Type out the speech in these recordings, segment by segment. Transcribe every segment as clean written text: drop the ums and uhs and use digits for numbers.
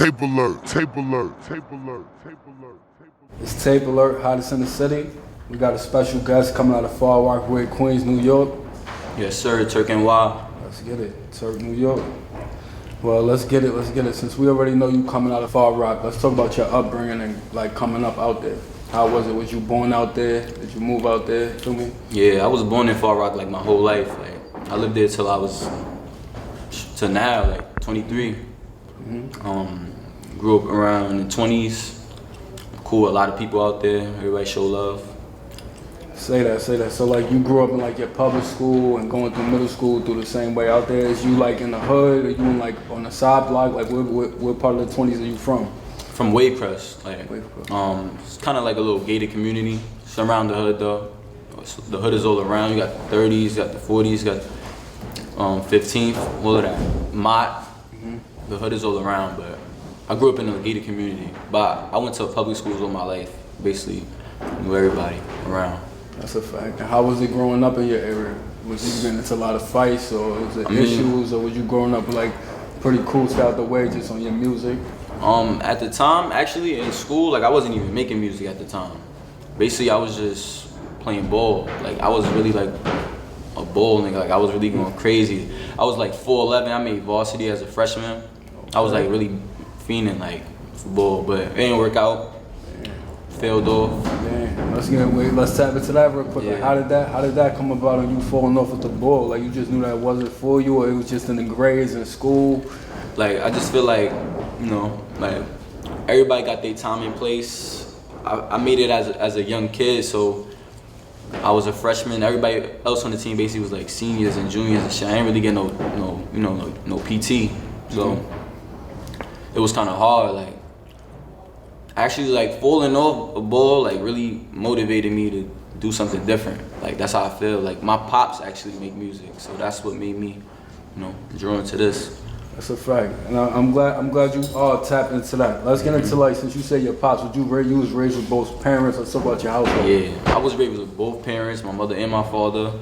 Tapealert, Tapealert, Tapealert, Tapealert. It's Tapealert, hottest in the city. We got a special guest coming out of Far Rockaway, Queens, New York. Yes, sir, Turk NY. Let's get it, Turk, New York. Well, let's get it. Since we already know you coming out of Far Rock, let's talk about your upbringing and like coming up out there. How was it? Was you born out there? Did you move out there? Feel me? Yeah, I was born in Far Rock like my whole life. Like I lived there till I was now, like 23. Grew up around the 20s. Cool, a lot of people out there. Everybody show love. Say that. So like you grew up in like your public school and going through middle school through the same way out there. Is you like in the hood? Are you in like on the side block? Like what part of the 20s are you from? From Waycrest, like it's kind of like a little gated community. It's around the hood though. So the hood is all around. You got the 30s, you got the 40s, you got 15th, all of that. Mott, the hood is all around, but I grew up in a gated community. But I went to public schools all my life. Basically, knew everybody around. That's a fact. And how was it growing up in your area? Was you getting into a lot of fights, or was it issues, or was you growing up like pretty cool, stay out the way, just on your music? At the time, actually, in school, like I wasn't even making music at the time. Basically, I was just playing ball. Like I was really like a ball nigga. Like I was really going crazy. I was like 4'11". I made varsity as a freshman. I was like really fiending like for ball, but it didn't work out. Failed off. Man, let's tap into that real quick. Yeah. Like, how did that come about and you falling off with the ball? Like you just knew that wasn't for you, or it was just in the grades in school? Like I just feel like, you know, like everybody got their time and place. I made it as a young kid, so I was a freshman. Everybody else on the team basically was like seniors and juniors and shit. I didn't really get no PT, so it was kind of hard. Like actually, like falling off a ball like really motivated me to do something different. Like that's how I feel. Like my pops actually make music, so that's what made me, drawn to this. That's a fact, and I'm glad you all tapped into that. Let's get into like, since you say your pops, you was raised with both parents? Let's talk about your household. Yeah, I was raised with both parents, my mother and my father.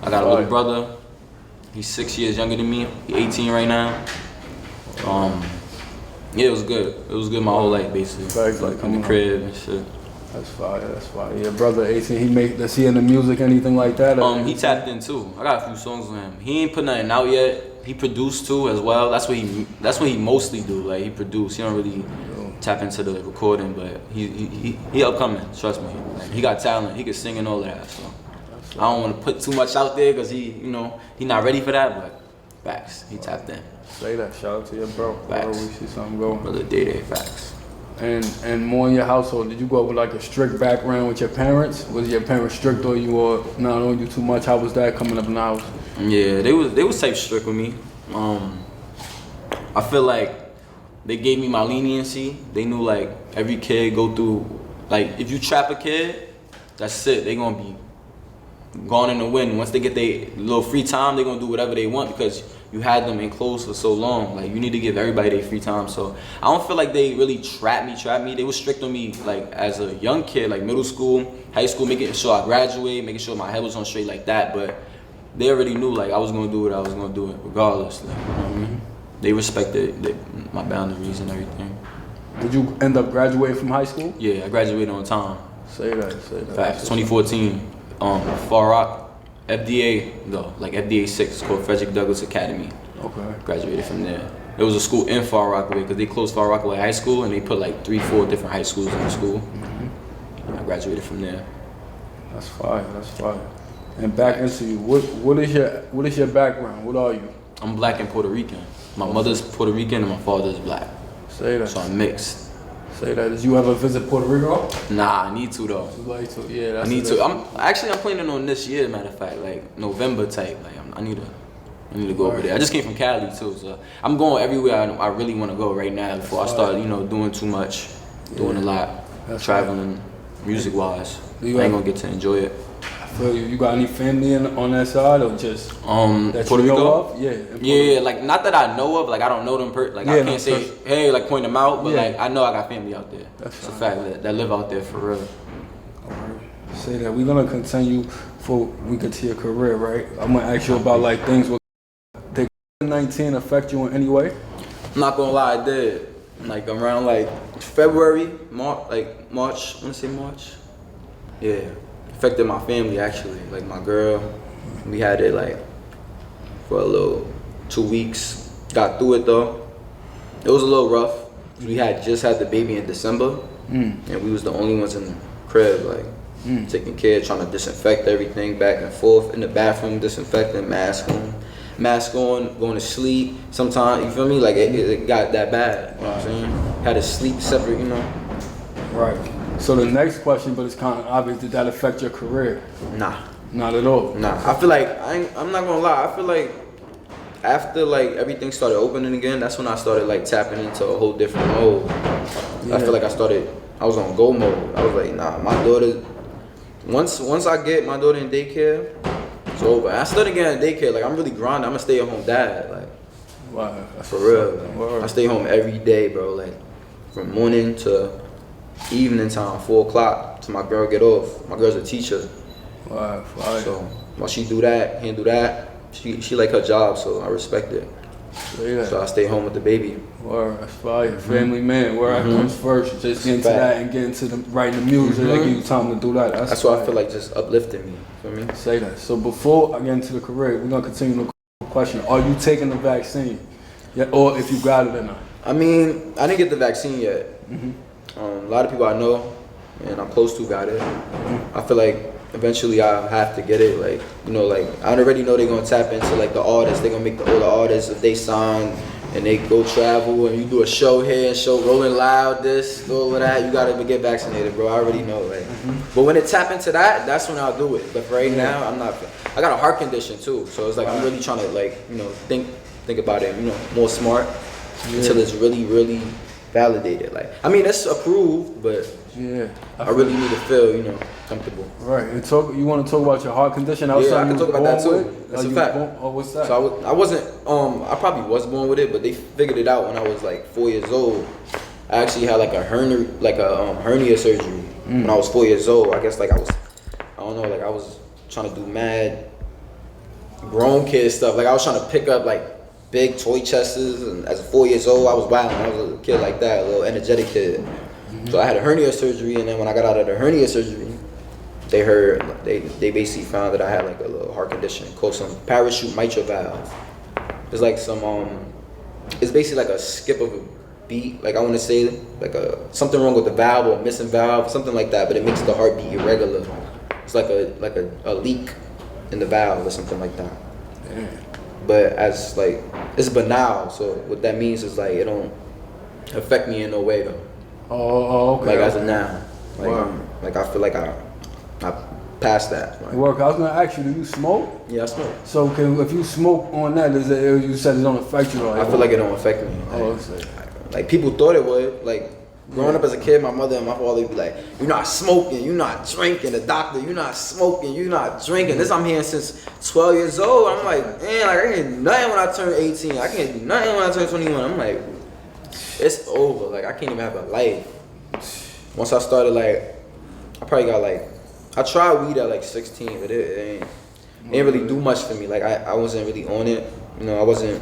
I got a little brother. He's 6 years younger than me. He's 18 right now. Yeah, it was good. It was good my whole life basically. Facts, like in the crib and shit. That's fire. Yeah, brother 18. Does he into music, anything like that? He tapped in too. I got a few songs with him. He ain't put nothing out yet. He produced too as well. That's what he mostly do. Like he produced. He don't really tap into the recording, but he upcoming. Trust me. Like, he got talent. He can sing and all that. So I don't want to put too much out there because he not ready for that. But facts, he tapped in. Say that. Shout out to your bro. Facts. We see something going. Brother Day facts. And more in your household, did you go up with like a strict background with your parents? Was your parents strict on you or not on you too much? How was that coming up in the house? Yeah, they was type strict with me. I feel like they gave me my leniency. They knew like every kid go through, like if you trap a kid, that's it. They gonna be gone in the wind. Once they get their little free time, they gonna do whatever they want because you had them enclosed for so long. Like you need to give everybody their free time. So I don't feel like they really trapped me. They were strict on me like as a young kid, like middle school, high school, making sure I graduate, making sure my head was on straight like that. But they already knew like I was gonna do what I was gonna do regardless. Like, you know what I mean? They respected my boundaries and everything. Did you end up graduating from high school? Yeah, I graduated on time. Say that. Facts. 2014, Far Rock, FDA though, like FDA 6, called Frederick Douglass Academy. Okay. Graduated from there. There was a school in Far Rockaway because they closed Far Rockaway High School and they put like 3-4 different high schools in the school. I graduated from there. That's fire. And back into you, what is your background? What are you? I'm black and Puerto Rican. My mother's Puerto Rican and my father's black. Say that. So I'm mixed. Say that. Did you ever visit Puerto Rico? Nah, I need to though. Like to, yeah, that's I need to. I'm planning on this year, matter of fact, like November type. Like I need to go over there. I just came from Cali too, so I'm going everywhere I really want to go right now before I start, doing too much, doing a lot, traveling, music wise. I ain't gonna get to enjoy it. I feel you. You got any family on that side or just that Puerto you know Rico? of? Yeah. Yeah, like not that I know of. Like I don't know them. I can't say hey, like point them out. But like I know I got family out there. That's a fact that live out there for real. Alright. Say that. We're gonna continue before we get to your career, right? I'm gonna ask you about like things. Did COVID-19 affect you in any way? I'm not gonna lie, it did. like around like February, March. I want to say March. Yeah, affected my family actually. Like my girl, we had it like for a little 2 weeks. Got through it though. It was a little rough. We had just had the baby in December, and we was the only ones in the crib, like taking care, trying to disinfect everything back and forth in the bathroom, disinfecting, mask on, going to sleep. Sometimes, you feel me? Like it got that bad. You know what I'm saying? Had to sleep separate, you know. Right. So the next question, but it's kind of obvious, did that affect your career? Nah. Not at all. Nah. I feel like I'm not gonna lie. I feel like after like everything started opening again, that's when I started like tapping into a whole different mode. Yeah. I feel like I was on go mode. I was like, nah, my daughter. Once I get my daughter in daycare, it's over. And I started getting daycare. Like I'm really grinding. I'm a stay-at-home dad. Like, wow, for real. I stay home every day, bro. Like from morning to evening time, 4 o'clock, till my girl get off. My girl's a teacher. Wow. So while she do that, handle that, she like her job, so I respect it. Yeah. So I stay home with the baby. Word, that's fire. Family man, where comes first. Just get into that and get into writing the music. That give you time to do that. That's why I feel like just uplifting me. Feel me? Say that. So before I get into the career, we're gonna continue the question. Are you taking the vaccine? Yeah, or if you got it or not? I mean, I didn't get the vaccine yet. A lot of people I know and I'm close to got it. I feel like eventually I have to get it. Like, you know, like I already know they're gonna tap into like the artists. They're gonna make the older artists, if they sign and they go travel and you do a show here and show Rolling Loud, this, all of that, you gotta get vaccinated, bro. I already know, like. But when it tap into that, that's when I'll do it. But for right now, I'm not. I got a heart condition too, so it's like I'm really trying to like, you know, think about it, you know, more smart until it's really, really validated. Like, I mean, it's approved, but I really need to feel, you know, comfortable. Right. And you want to talk about your heart condition? Yeah, I can talk about that too. That's a fact. What's that? So I wasn't. I probably was born with it, but they figured it out when I was like 4 years old. I actually had like a hernia surgery when I was 4 years old. I guess like I don't know, like I was trying to do mad grown kid stuff. Like I was trying to pick up like big toy chests, and as a 4 years old, I was wild. I was a kid like that, a little energetic kid. So I had a hernia surgery, and then when I got out of the hernia surgery, they basically found that I had like a little heart condition called some parachute mitral valve. It's like it's basically like a skip of a beat. Like I want to say like something wrong with the valve or a missing valve, something like that. But it makes the heartbeat irregular. It's like a leak in the valve or something like that. Damn. But as like it's banal, so what that means is like it don't affect me in no way though. Oh, okay. Like as of now, like I feel like I passed that. Like, I was gonna ask you, do you smoke? Yeah, I smoke. So if you smoke on that, you said it don't affect you? I feel like it don't affect me. Like people thought it would. Like growing up as a kid, my mother and my father would be like, "You're not smoking, you're not drinking." The doctor, "You're not smoking, you're not drinking." This I'm hearing since 12 years old. I'm like, man, like I can't do nothing when I turn 18. I can't do nothing when I turn 21. I'm like, it's over. Like I can't even have a life. Once I started, like, I probably got like, I tried weed at like 16, but it ain't really do much for me. Like I wasn't really on it. You know, I wasn't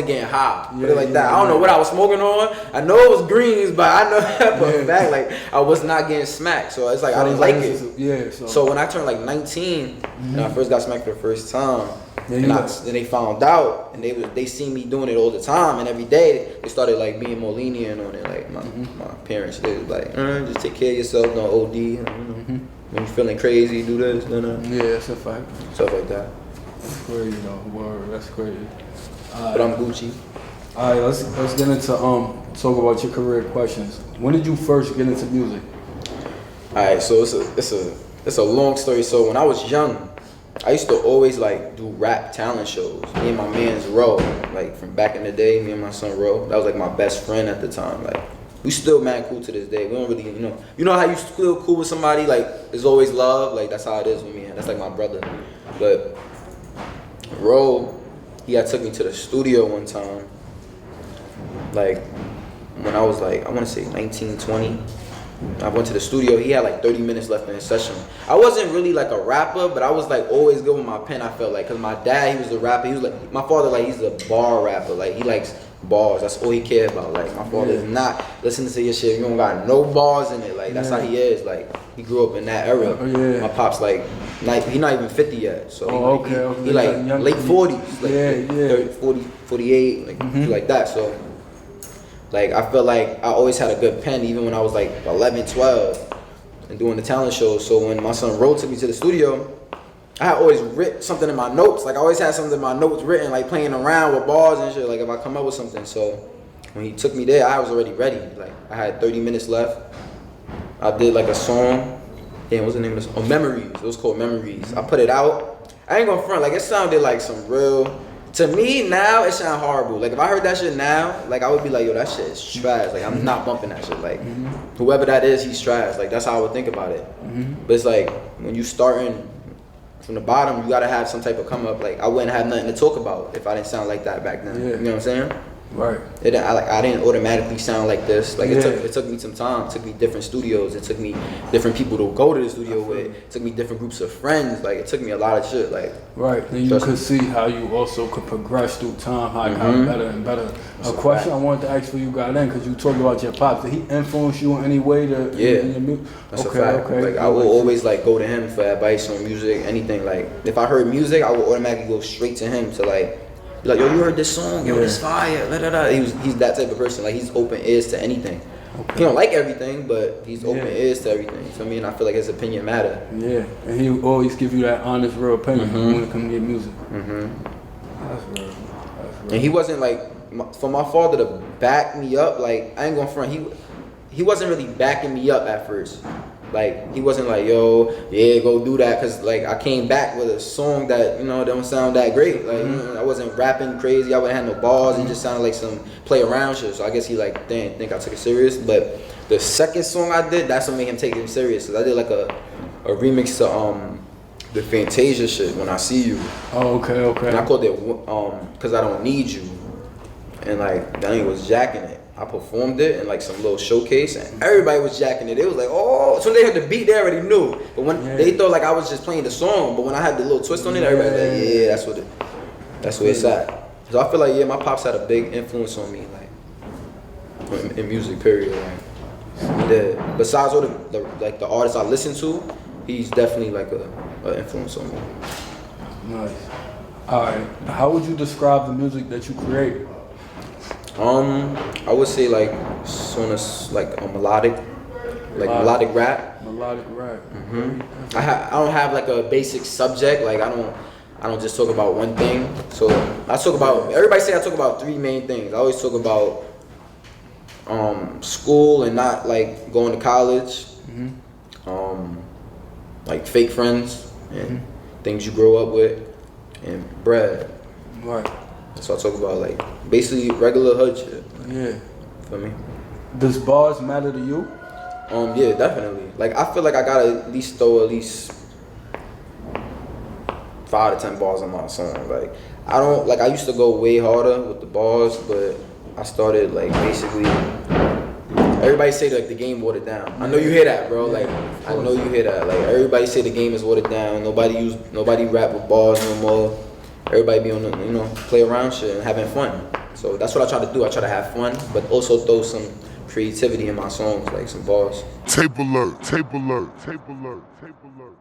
getting high. Put it like that. I don't know what I was smoking on. I know it was greens, but I know that for a fact, like I was not getting smacked. So it's like I didn't like it. Yeah. So when I turned like 19, and I first got smacked for the first time, then they found out, and they seen me doing it all the time, and every day they started like being more lenient on it. Like my parents, they was like, just take care of yourself, don't OD. You know, when you feeling crazy, do this, Yeah, that's a fact. Stuff like that. That's crazy though. Word, that's crazy. But I'm Gucci. All right, let's get into talk about your career questions. When did you first get into music? All right, so it's a long story. So when I was young, I used to always like do rap talent shows. Me and my man's Ro, like from back in the day. Me and my son Ro, that was like my best friend at the time. Like we still mad cool to this day. We don't really, you know how you still cool with somebody. Like there's always love. Like that's how it is with me. That's like my brother. But Ro, he had took me to the studio one time, like when I was like, I want to say 19, 20. I went to the studio. He had like 30 minutes left in his session. I wasn't really like a rapper, but I was like always good with my pen. I felt like, cause my dad, he was a rapper. He was like my father, like he's a bar rapper. Like he likes bars. That's all he cared about. Like my father is not listening to your shit. You don't got no bars in it. Like that's how he is. Like he grew up in that era. My pop's like, he not even 50 yet. So he like late 40s, like 30, 40, 48, like that. So like I feel like I always had a good pen, even when I was like 11, 12, and doing the talent shows. So when my son Ro took me to the studio, I had always written something in my notes. Like I always had something in my notes written, like playing around with bars and shit. Like if I come up with something. So when he took me there, I was already ready. Like I had 30 minutes left. I did like a song. Damn, what's the name of this? Oh, Memories. It was called Memories. I put it out. I ain't gonna front. Like it sounded like some real. To me now, it sound horrible. Like if I heard that shit now, like I would be like, yo, that shit is trash. Like I'm not bumping that shit. Like whoever that is, he's trash. Like that's how I would think about it. But it's like when you starting from the bottom, you gotta have some type of come up. Like I wouldn't have nothing to talk about if I didn't sound like that back then. You know what I'm saying? Right. I didn't automatically sound like this. Like it took me some time. It took me different studios. It took me different people to go to the studio with. It took me different groups of friends. Like it took me a lot of shit. Like then you could see how you also could progress through time, how it got better and better. That's a question I wanted to ask for you got in, because you talked about your pops. Did he influence you in any way to in your music? That's a fact. Like I will always like go to him for advice on music, anything. Like if I heard music, I would automatically go straight to him to like be like, yo, you heard this song? Yo, this fire. Da, da, da. He's that type of person. Like he's open ears to anything. He don't like everything, but he's open ears to everything. You feel me? And I feel like his opinion matter. Yeah, and he always give you that honest, real opinion when it comes to your music. That's real. And he wasn't like, for my father to back me up, like I ain't gonna front. He wasn't really backing me up at first. Like he wasn't like, yo, yeah, go do that, cause like I came back with a song that don't sound that great. Like I wasn't rapping crazy. I wouldn't have no bars. It just sounded like some play around shit. So I guess he like didn't think I took it serious. But the second song I did, that's what made him take it serious. Cause I did like a remix to the Fantasia shit, When I See You. Oh, okay. And I called it Cause I Don't Need You. And like that nigga was jacking it. I performed it in like some little showcase, and everybody was jacking it. It was like, oh, so they heard the beat, they already knew. But when they thought like I was just playing the song, but when I had the little twist on it, everybody was like, yeah, that's where it's at. So I feel like my pops had a big influence on me, like in music, period. Like, besides all the artists I listen to, he's definitely like a influence on me. Nice. All right. How would you describe the music that you create? I would say like like a melodic rap. Melodic rap. I don't have like a basic subject. Like I don't just talk about one thing. So I talk about. Everybody say I talk about three main things. I always talk about school and not like going to college. Like fake friends and things you grow up with, and bread. Right. So I talk about like basically regular hood shit. Yeah. Feel me? Does bars matter to you? Yeah, definitely. Like I feel like I gotta at least throw at least 5 to 10 bars on my song. Like I used to go way harder with the bars, but I started like basically. Everybody say like the game watered down. I know you hear that, bro. Like I know you hear that. Like everybody say the game is watered down. Nobody rap with bars no more. Everybody be on the, play around shit and having fun. So that's what I try to do. I try to have fun, but also throw some creativity in my songs, like some bars. Tapealert, Tapealert, Tapealert, Tapealert.